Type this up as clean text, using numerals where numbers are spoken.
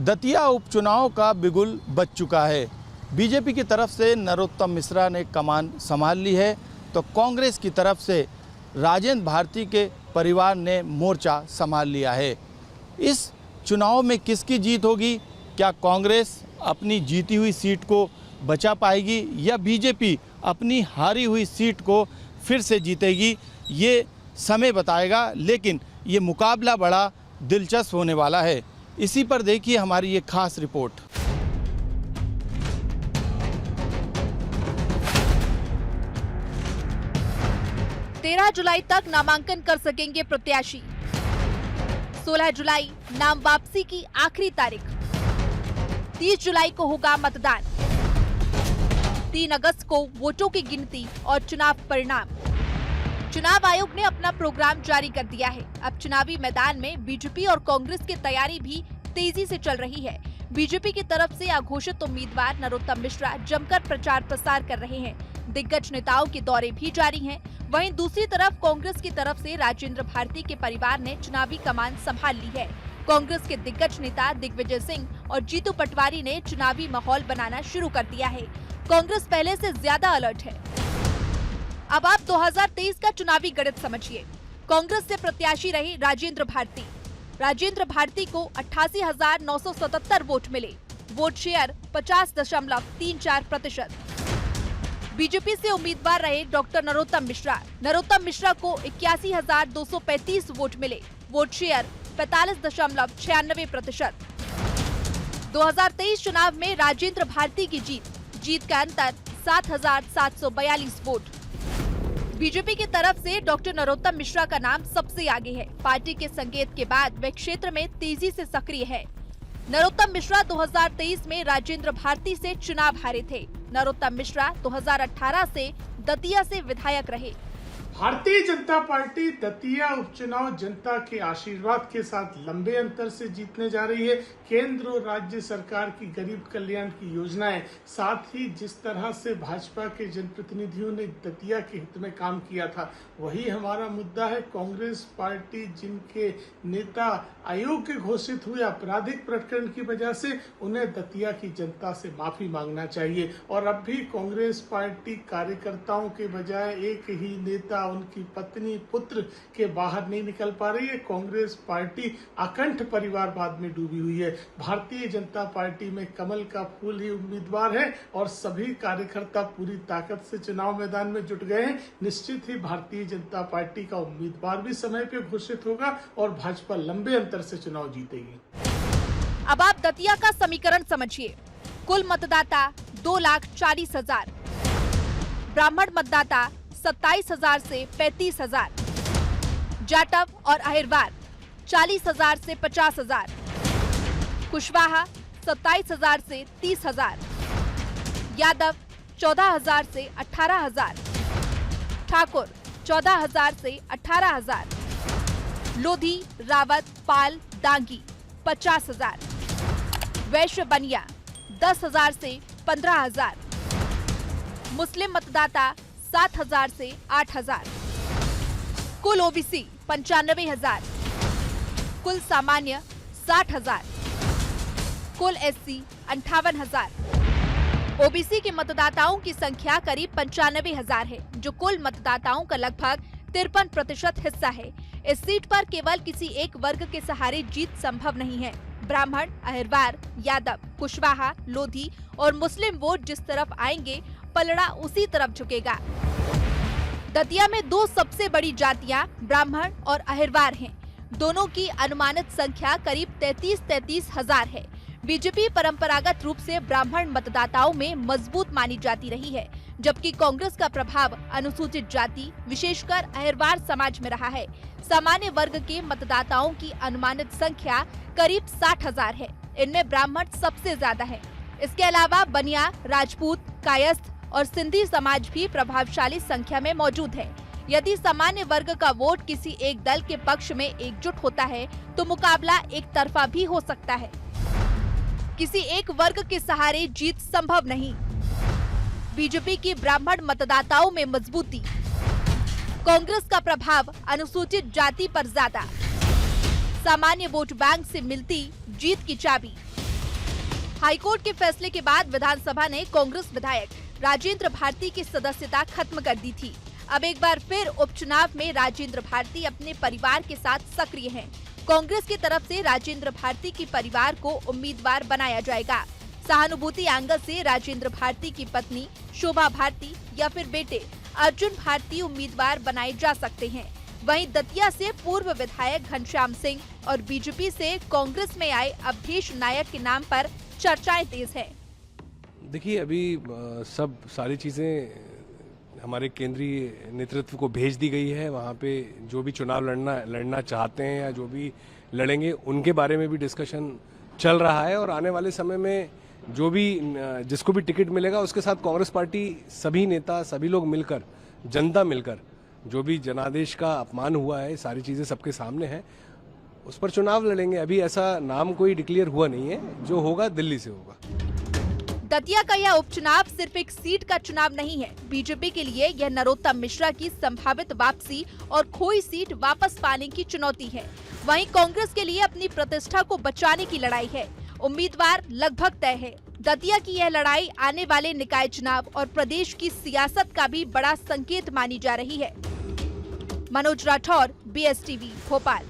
दतिया उपचुनाव का बिगुल बज चुका है। बीजेपी की तरफ से नरोत्तम मिश्रा ने कमान संभाल ली है, तो कांग्रेस की तरफ से राजेंद्र भारती के परिवार ने मोर्चा संभाल लिया है। इस चुनाव में किसकी जीत होगी? क्या कांग्रेस अपनी जीती हुई सीट को बचा पाएगी या बीजेपी अपनी हारी हुई सीट को फिर से जीतेगी? ये समय बताएगा, लेकिन ये मुकाबला बड़ा दिलचस्प होने वाला है। इसी पर देखिए हमारी ये खास रिपोर्ट। तेरह जुलाई तक नामांकन कर सकेंगे प्रत्याशी। 16 जुलाई नाम वापसी की आखिरी तारीख। 30 जुलाई को होगा मतदान। 3 अगस्त को वोटों की गिनती और चुनाव परिणाम। चुनाव आयोग ने अपना प्रोग्राम जारी कर दिया है। अब चुनावी मैदान में बीजेपी और कांग्रेस की तैयारी भी तेजी से चल रही है। बीजेपी की तरफ से अघोषित उम्मीदवार नरोत्तम मिश्रा जमकर प्रचार प्रसार कर रहे हैं। दिग्गज नेताओं के दौरे भी जारी हैं। वहीं दूसरी तरफ कांग्रेस की तरफ से राजेंद्र भारती के परिवार ने चुनावी कमान संभाल ली है। कांग्रेस के दिग्गज नेता दिग्विजय सिंह और जीतू पटवारी ने चुनावी माहौल बनाना शुरू कर दिया है। कांग्रेस पहले से ज्यादा अलर्ट है। अब आप 2023 का चुनावी गणित समझिए। कांग्रेस से प्रत्याशी रहे राजेंद्र भारती। राजेंद्र भारती को 88,977 वोट मिले। Vote share 50.34%। बीजेपी से उम्मीदवार रहे डॉक्टर नरोत्तम मिश्रा। नरोत्तम मिश्रा को 81,235 वोट मिले। Vote share 45.96%। 2023 चुनाव में राजेंद्र भारती की जीत का अंतर 7,742 वोट। बीजेपी की तरफ से डॉक्टर नरोत्तम मिश्रा का नाम सबसे आगे है। पार्टी के संकेत के बाद वे क्षेत्र में तेजी से सक्रिय है। नरोत्तम मिश्रा 2023 में राजेंद्र भारती से चुनाव हारे थे। नरोत्तम मिश्रा 2018 से दतिया से विधायक रहे। भारतीय जनता पार्टी दतिया उपचुनाव जनता के आशीर्वाद के साथ लंबे अंतर से जीतने जा रही है। केंद्र और राज्य सरकार की गरीब कल्याण की योजनाएं, साथ ही जिस तरह से भाजपा के जनप्रतिनिधियों ने दतिया के हित में काम किया था, वही हमारा मुद्दा है। कांग्रेस पार्टी जिनके नेता अयोग्य घोषित हुए आपराधिक प्रकरण की वजह से, उन्हें दतिया की जनता से माफी मांगना चाहिए। और अब भी कांग्रेस पार्टी कार्यकर्ताओं के बजाय एक ही नेता, उनकी पत्नी, पुत्र के बाहर नहीं निकल पा रही है। कांग्रेस पार्टी अकंठ परिवारवाद में डूबी हुई है। भारतीय जनता पार्टी में कमल का फूल ही उम्मीदवार है और सभी कार्यकर्ता पूरी ताकत से चुनाव मैदान में जुट गए हैं। निश्चित ही भारतीय जनता पार्टी का उम्मीदवार भी समय पे घोषित होगा और भाजपा लंबे अंतर से चुनाव जीतेगी। अब आप दतिया का समीकरण समझिए। कुल मतदाता 2,40,000। ब्राह्मण मतदाता 27,000 से 35,000। जाटव और अहिरवार 40,000 से 50,000। कुशवाहा 27,000 से 30,000। यादव 14,000 से 18,000। ठाकुर 14,000 से 18,000। लोधी, रावत, पाल, डांगी 50,000। वैश्य बनिया 10,000 से 15,000। मुस्लिम मतदाता 7,000 से 8,000। कुल ओबीसी 95,000। कुल सामान्य 60,000। कुल एससी 58,000। ओबीसी के मतदाताओं की संख्या करीब 95,000 है, जो कुल मतदाताओं का लगभग 53% हिस्सा है। इस सीट पर केवल किसी एक वर्ग के सहारे जीत संभव नहीं है। ब्राह्मण, अहिरवार, यादव, कुशवाहा, लोधी और मुस्लिम वोट जिस तरफ आएंगे, पलड़ा उसी तरफ झुकेगा। दतिया में दो सबसे बड़ी जातियां ब्राह्मण और अहिरवार हैं। दोनों की अनुमानित संख्या करीब 33,000 है। बीजेपी परंपरागत रूप से ब्राह्मण मतदाताओं में मजबूत मानी जाती रही है, जबकि कांग्रेस का प्रभाव अनुसूचित जाति, विशेषकर अहिरवार समाज में रहा है। सामान्य वर्ग के मतदाताओं की अनुमानित संख्या करीब 60,000 है। इनमें ब्राह्मण सबसे ज्यादा है। इसके अलावा बनिया, राजपूत, कायस्थ और सिंधी समाज भी प्रभावशाली संख्या में मौजूद है। यदि सामान्य वर्ग का वोट किसी एक दल के पक्ष में एकजुट होता है, तो मुकाबला एक तरफा भी हो सकता है। किसी एक वर्ग के सहारे जीत संभव नहीं। बीजेपी की ब्राह्मण मतदाताओं में मजबूती, कांग्रेस का प्रभाव अनुसूचित जाति पर ज्यादा, सामान्य वोट बैंक से मिलती जीत की चाबी। हाईकोर्ट के फैसले के बाद विधानसभा ने कांग्रेस विधायक राजेंद्र भारती की सदस्यता खत्म कर दी थी। अब एक बार फिर उपचुनाव में राजेंद्र भारती अपने परिवार के साथ सक्रिय हैं। कांग्रेस की तरफ से राजेंद्र भारती के परिवार को उम्मीदवार बनाया जाएगा। सहानुभूति एंगल से राजेंद्र भारती की पत्नी शोभा भारती या फिर बेटे अर्जुन भारती उम्मीदवार बनाए जा सकते हैं। वहीं दतिया से पूर्व विधायक घनश्याम सिंह और बीजेपी से कांग्रेस में आए अवधेश नायक के नाम पर चर्चाएं तेज है। देखिए, अभी सब सारी चीज़ें हमारे केंद्रीय नेतृत्व को भेज दी गई है। वहाँ पे जो भी चुनाव लड़ना चाहते हैं या जो भी लड़ेंगे उनके बारे में भी डिस्कशन चल रहा है। और आने वाले समय में जो भी जिसको भी टिकट मिलेगा उसके साथ कांग्रेस पार्टी सभी नेता सभी लोग मिलकर, जनता मिलकर, जो भी जनादेश का अपमान हुआ है सारी चीज़ें सबके सामने हैं, उस पर चुनाव लड़ेंगे। अभी ऐसा नाम कोई डिक्लेयर हुआ नहीं है, जो होगा दिल्ली से होगा। दतिया का यह उपचुनाव सिर्फ एक सीट का चुनाव नहीं है। बीजेपी के लिए यह नरोत्तम मिश्रा की संभावित वापसी और खोई सीट वापस पाने की चुनौती है। वहीं कांग्रेस के लिए अपनी प्रतिष्ठा को बचाने की लड़ाई है। उम्मीदवार लगभग तय है। दतिया की यह लड़ाई आने वाले निकाय चुनाव और प्रदेश की सियासत का भी बड़ा संकेत मानी जा रही है। मनोज राठौर, BSTV, भोपाल।